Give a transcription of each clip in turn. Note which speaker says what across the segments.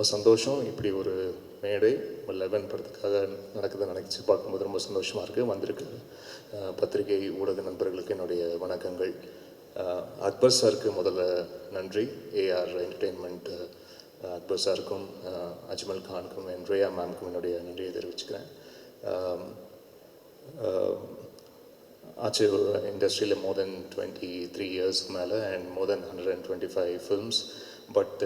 Speaker 1: ரொம்ப சந்தோஷம். இப்படி ஒரு மேடை 11 படத்துக்காக நடக்குதுன்னு நினச்சி பார்க்கும்போது ரொம்ப சந்தோஷமாக இருக்குது. வந்திருக்கு பத்திரிகை ஊடக நண்பர்களுக்கு என்னுடைய வணக்கங்கள். அக்பர் சாருக்கு முதல்ல நன்றி. ஏஆர் என்டர்டெயின்மெண்ட் அக்பர் சாருக்கும் அஜ்மல் கானுக்கும் ரேயா மேம்க்கும் என்னுடைய நன்றியை தெரிவிச்சுக்கிறேன். ஆச்சு இண்டஸ்ட்ரியில் மோர் தென் 23 இயர்ஸ்க்கு மேலே and more then 125 films. But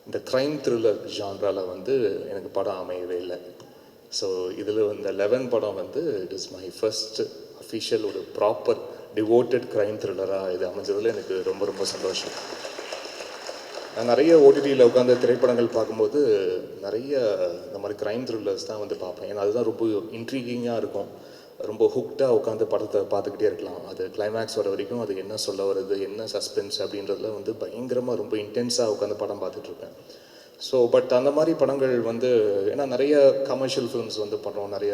Speaker 1: இந்த க்ரைம் த்ரில்லர் ஜான்ராவில் வந்து எனக்கு படம் அமையவே இல்லை. ஸோ இதில் இந்த 11 படம் வந்து it is my first official ஒரு ப்ராப்பர் டிவோட்டட் க்ரைம் த்ரில்லராக இது அமைஞ்சதில் எனக்கு ரொம்ப ரொம்ப சந்தோஷம். நான் நிறைய ஓடிடியில் உட்காந்து திரைப்படங்கள் பார்க்கும்போது நிறைய இந்த மாதிரி க்ரைம் த்ரில்லர்ஸ் தான் வந்து பார்ப்பேன். ஏன்னா அதுதான் ரொம்ப இன்ட்ரீகிங்காக இருக்கும். ரொம்ப ஹுக்டாக உட்காந்து படத்தை பார்த்துக்கிட்டே இருக்கலாம். அது கிளைமேக்ஸ் வர வரைக்கும் அது என்ன சொல்ல வருது, என்ன சஸ்பென்ஸ் அப்படின்றதுல வந்து பயங்கரமாக ரொம்ப இன்டென்ஸாக உட்காந்து படம் பார்த்துட்ருப்பேன். ஸோ பட் அந்த மாதிரி படங்கள் வந்து ஏன்னா நிறைய கமர்ஷியல் ஃபிலிம்ஸ் வந்து பண்ணுறோம், நிறைய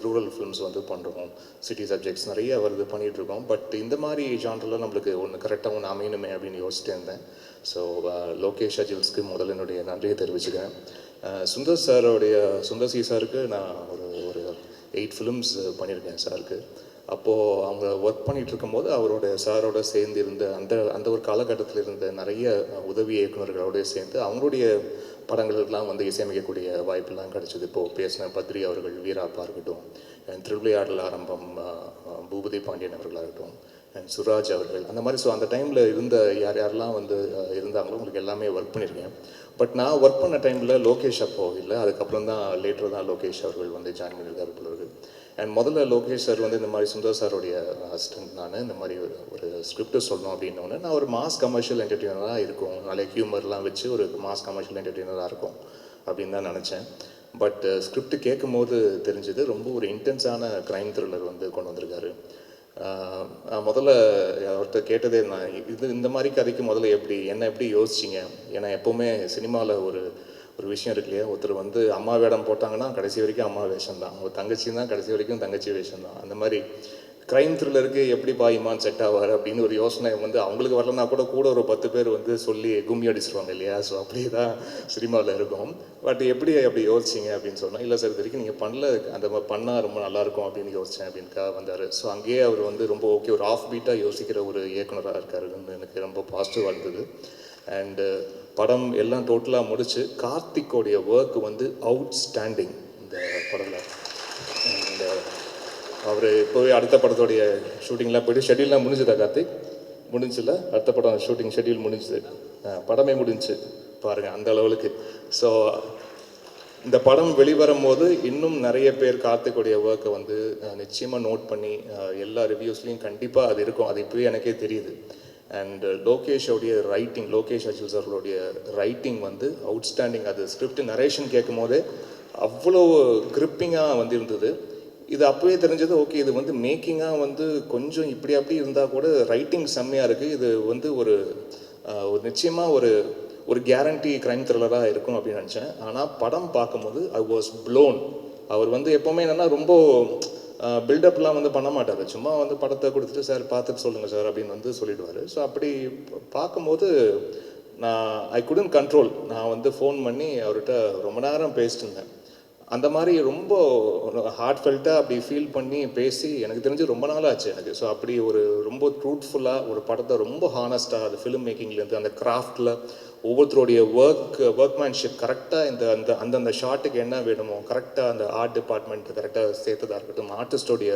Speaker 1: ரூரல் ஃபிலிம்ஸ் வந்து பண்ணுறோம், சிட்டி சப்ஜெக்ட்ஸ் நிறைய வருது பண்ணிகிட்ருக்கோம். பட் இந்த மாதிரி ஜான்ரில் நம்மளுக்கு ஒன்று கரெக்டாக ஒன்று அமையணுமே அப்படின்னு யோசிச்சுட்டு இருந்தேன். ஸோ லோகேஷ் அஜில்ஸ்க்கு முதல்ல என்னுடைய நன்றியை தெரிவிச்சுக்கிறேன். சுந்தர் சி சாருக்கு நான் ஒரு 8 ஃபிலிம்ஸ் பண்ணியிருக்கேன் சாருக்கு. அப்போது அவங்க ஒர்க் பண்ணிகிட்டு இருக்கும்போது சாரோட சேர்ந்து இருந்த அந்த ஒரு காலகட்டத்தில் இருந்த நிறைய உதவி இயக்குநர்களோடய சேர்ந்து அவங்களுடைய படங்களுக்கெல்லாம் வந்து இசையமைக்கக்கூடிய வாய்ப்பெல்லாம் கிடச்சிது. இப்போது பேசின பத்ரி அவர்கள், வீராப்பா இருக்கட்டும், திருவிளையாடல் ஆரம்பம் பூபதி பாண்டியன் அவர்களாகட்டும், அண்ட் சுராஜ் அவர்கள், அந்த மாதிரி. ஸோ அந்த டைமில் இருந்த யாரெல்லாம் வந்து இருந்தாங்களோ உங்களுக்கு எல்லாமே ஒர்க் பண்ணியிருக்கேன். பட் நான் ஒர்க் பண்ண டைமில் லோகேஷ் அப்போது இல்லை, அதுக்கப்புறம் தான் லேட்டர் தான் லோகேஷ் அவர்கள் வந்து ஜாயின் பண்ணியிருக்காரு பிள்ளைகள். அண்ட் முதல்ல லோகேஷ் சார் வந்து இந்த மாதிரி சுந்தர் சாரோடைய அசிஸ்டன்ட். நான் இந்த மாதிரி ஒரு ஸ்கிரிப்ட் சொல்லணும் அப்படின்னோடனே நான் ஒரு மாஸ் கமர்ஷியல் என்டர்டெய்னராக இருக்கும், நிறைய ஹியூமர்லாம் வச்சு ஒரு மாஸ் கமர்ஷியல் என்டர்டெய்னராக இருக்கும் அப்படின்னு தான் நினச்சேன். பட் ஸ்கிரிப்ட் கேட்கும் போது தெரிஞ்சது ரொம்ப ஒரு இன்டென்ஸான க்ரைம் த்ரில்லர் வந்து கொண்டு வந்திருக்காரு. முதல்ல அவர்கிட்ட கேட்டதே நான் இந்த மாதிரி கதைக்கு முதல்ல என்ன எப்படி யோசிச்சிங்க? ஏன்னா எப்போவுமே சினிமாவில் ஒரு விஷயம் இருக்கு இல்லையா, ஒருத்தர் வந்து அம்மா வேடம் போட்டாங்கன்னா கடைசி வரைக்கும் அம்மா வேஷம் தான், ஒரு தங்கச்சி தான் கடைசி வரைக்கும் தங்கச்சி வேஷம் தான். அந்த மாதிரி க்ரைம் த்ரில்லருக்கு எப்படி பாயிமான் செட் ஆவார் அப்படின்னு ஒரு யோசனை வந்து அவங்களுக்கு வரலன்னா கூட ஒரு 10 பேர் வந்து சொல்லி கும்மி அடிச்சிருவாங்க இல்லையா. ஸோ அப்படியே தான் சினிமாவில் இருக்கும். பட் எப்படி அப்படி யோசிச்சிங்க அப்படின்னு சொன்னால், இல்லை சார் இது வரைக்கும் நீங்கள் பண்ணல, அந்த மாதிரி பண்ணால் ரொம்ப நல்லாயிருக்கும் அப்படின்னு யோசித்தேன் அப்படின்னுக்கா வந்தார். ஸோ அங்கேயே அவர் வந்து ரொம்ப ஓகே, ஒரு ஆஃப் பீட்டாக யோசிக்கிற ஒரு இயக்குனராக இருக்காருன்னு எனக்கு ரொம்ப பாசிட்டிவாக இருந்தது. அண்டு படம் எல்லாம் டோட்டலாக முடிச்சு கார்த்திக்கோடைய ஒர்க் வந்து அவுட்ஸ்டாண்டிங் இந்த படத்தில். அண்ட் அவர் இப்போவே அடுத்த படத்தோடைய ஷூட்டிங்லாம் போய்ட்டு ஷெட்யூல்லாம் முடிஞ்சுதா கார்த்திக்? முடிஞ்சில்ல, அடுத்த படம் ஷூட்டிங் ஷெட்யூல் முடிஞ்சுது, படமே முடிஞ்சு பாருங்கள் அந்த அளவுக்கு. ஸோ இந்த படம் வெளிவரும் போது இன்னும் நிறைய பேர் கார்த்திக்குடைய ஒர்க்கை வந்து நிச்சயமாக நோட் பண்ணி எல்லா ரிவ்யூஸ்லேயும் கண்டிப்பாக அது இருக்கும். அது இப்போவே எனக்கே தெரியுது. அண்ட் லோகேஷோடைய ரைட்டிங், லோகேஷ் அஜில் சார்களுடைய ரைட்டிங் வந்து அவுட்ஸ்டாண்டிங். அது ஸ்கிரிப்ட் நரேஷன் கேட்கும் போதே அவ்வளோ கிரிப்பிங்காக வந்து இருந்தது. இது அப்போவே தெரிஞ்சது, ஓகே இது வந்து மேக்கிங்காக வந்து கொஞ்சம் இப்படி அப்படி இருந்தால் கூட ரைட்டிங் செம்மையாக இருக்குது, இது வந்து ஒரு நிச்சயமாக ஒரு கேரண்டி க்ரைம் த்ரில்லராக இருக்கும் அப்படின்னு நினச்சேன். ஆனால் படம் பார்க்கும்போது ஐ வாஸ் ப்ளோன். அவர் வந்து எப்போவுமே என்னென்னா ரொம்ப பில்டப்லாம் வந்து பண்ண மாட்டார், சும்மா வந்து படத்தை கொடுத்துட்டு சார் பார்த்துட்டு சொல்லுங்கள் சார் அப்படின்னு வந்து சொல்லிடுவார். ஸோ அப்படி பார்க்கும்போது ஐ குடன்ட் கண்ட்ரோல். நான் வந்து ஃபோன் பண்ணி அவர்கிட்ட ரொம்ப நேரம் பேசிட்டு இருந்தேன். அந்த மாதிரி ரொம்ப ஹார்ட்ஃபெல்ட்டாக அப்படி ஃபீல் பண்ணி பேசி எனக்கு தெரிஞ்சு ரொம்ப நாள் ஆச்சு எனக்கு. ஸோ அப்படி ரொம்ப ட்ரூத்ஃபுல்லாக ஒரு படத்தை ரொம்ப ஹானஸ்ட்டாக அது ஃபிலிம் மேக்கிங்லேருந்து அந்த கிராஃப்டில் ஒவ்வொருத்தருடைய ஒர்க்மேன்ஷிப் கரெக்டாக அந்தந்த ஷாட்டுக்கு என்ன வேணுமோ கரெக்டாக அந்த ஆர்ட் டிபார்ட்மெண்ட் கரெக்டாக சேர்த்ததாக இருக்கட்டும், ஆர்டிஸ்டோடைய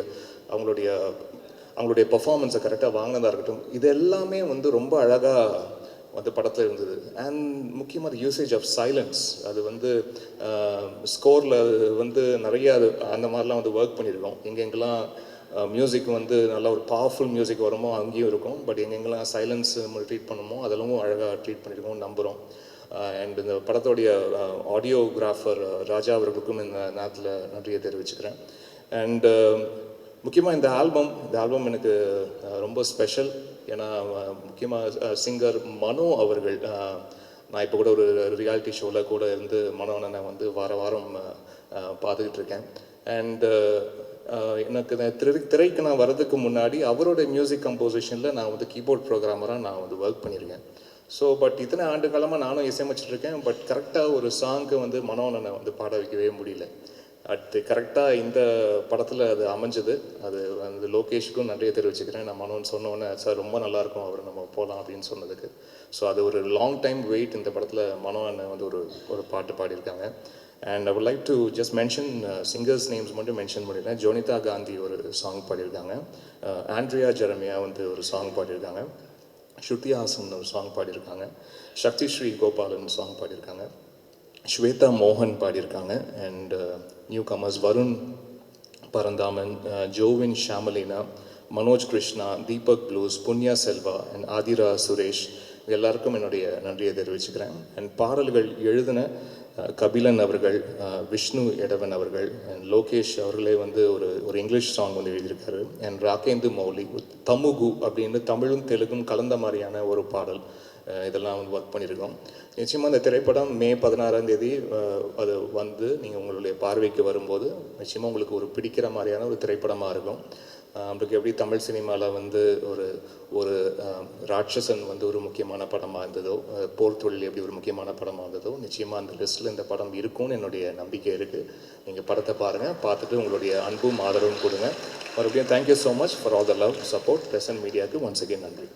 Speaker 1: அவங்களுடைய பர்ஃபார்மன்ஸை கரெக்டாக வாங்கினதாக இருக்கட்டும், இது எல்லாமே வந்து ரொம்ப அழகாக வந்து படத்தில் இருந்தது. அண்ட் முக்கியமாக யூசேஜ் ஆஃப் சைலன்ஸ், அது வந்து ஸ்கோரில் வந்து நிறைய அந்த மாதிரிலாம் வந்து ஒர்க் பண்ணியிருக்கோம். எங்கெங்கெல்லாம் மியூசிக் வந்து நல்லா ஒரு பவர்ஃபுல் மியூசிக் வருமோ அங்கேயும் இருக்கும். பட் எங்கெங்கெல்லாம் சைலன்ஸ் ட்ரீட் பண்ணுமோ அதெல்லாம் அழகாக ட்ரீட் பண்ணியிருக்கோம் நம்புகிறோம். அண்ட் இந்த படத்தோடைய ஆடியோகிராஃபர் ராஜா அவர்களுக்கும் இந்த நேரத்தில் நன்றியை தெரிவிச்சுக்கிறேன். அண்டு முக்கியமாக இந்த ஆல்பம் எனக்கு ரொம்ப ஸ்பெஷல். ஏன்னா முக்கியமாக சிங்கர் மனோ அவர்கள், நான் இப்போ கூட ஒரு ரியாலிட்டி ஷோவில் கூட இருந்து மனோனை நான் வந்து வாரம் பார்த்துக்கிட்டு இருக்கேன். அண்டு எனக்கு திரைக்கு நான் வர்றதுக்கு முன்னாடி அவரோட மியூசிக் கம்போசிஷனில் நான் வந்து கீபோர்ட் ப்ரோக்ராமராக நான் வந்து ஒர்க் பண்ணியிருக்கேன். ஸோ பட் இத்தனை ஆண்டு காலமாக நானும் இசையமைச்சிட்ருக்கேன். பட் கரெக்டாக ஒரு சாங்க்கு வந்து மனோனனை வந்து பாட வைக்கவே முடியல. அது கரெக்டாக இந்த படத்தில் அது அமைஞ்சது. அது வந்து லோகேஷுக்கும் நன்றியை தெரிவிச்சுக்கிறேன். நான் மனோன்னு சொன்னோன்னே சார் ரொம்ப நல்லாயிருக்கும் அவர் நம்ம போகலாம் அப்படின்னு சொன்னதுக்கு. ஸோ அது ஒரு லாங் டைம் வெயிட். இந்த படத்தில் மனோ அண்ணன் வந்து ஒரு பாட்டு பாடியிருக்காங்க. And I would like to just mention singers names மட்டும் மென்ஷன் பண்ணியிருக்கேன். ஜோனிதா காந்தி ஒரு சாங் பாடியிருக்காங்க. ஆண்ட்ரியா ஜெரமியா வந்து ஒரு சாங் பாடியிருக்காங்க. ஸ்ருதி ஹாசன் ஒரு சாங் பாடியிருக்காங்க. சக்தி ஸ்ரீ கோபாலன் சாங் பாடியிருக்காங்க. ஸ்வேதா மோகன் பாடியிருக்காங்க. And newcomers Varun Paranthaman, Jovin Shamalina, Manoj Krishna, Deepak Blues, Punya Selva and Aadhira Suresh எல்லாருக்கும் என்னுடைய நன்றியை தெரிவிச்சுக்கிறேன். அண்ட் பாடல்கள் எழுதின கபிலன் அவர்கள், விஷ்ணு எடவன் அவர்கள் அண்ட் லோகேஷ் அவர்களே வந்து ஒரு இங்கிலீஷ் சாங் வந்து எழுதியிருக்காரு. அண்ட் ராகேந்து மௌலி தமுகு அப்படின்னு தமிழும் தெலுங்கும் கலந்த மாதிரியான ஒரு பாடல். இதெல்லாம் வந்து ஒர்க் பண்ணியிருக்கோம். நிச்சயமாக அந்த திரைப்படம் மே 16ஆம் தேதி அது வந்து நீங்கள் உங்களுடைய பார்வைக்கு வரும்போது நிச்சயமாக உங்களுக்கு ஒரு பிடிக்கிற மாதிரியான ஒரு திரைப்படமாக இருக்கும். நம்மளுக்கு எப்படி தமிழ் சினிமாவில் வந்து ஒரு ராட்சசன் வந்து ஒரு முக்கியமான படமாக இருந்ததோ, போர் தொழில் எப்படி ஒரு முக்கியமான படமாக இருந்ததோ, நிச்சயமாக அந்த லிஸ்ட்டில் இந்த படம் இருக்கும்னு என்னுடைய நம்பிக்கை இருக்குது. நீங்கள் படத்தை பாருங்கள், பார்த்துட்டு உங்களுடைய அன்பும் ஆதரவும் கொடுங்க. மறுபடியும் thank you so much for all the love support. Present மீடியாவுக்கு ஒன்ஸ் அகெயின் நன்றி.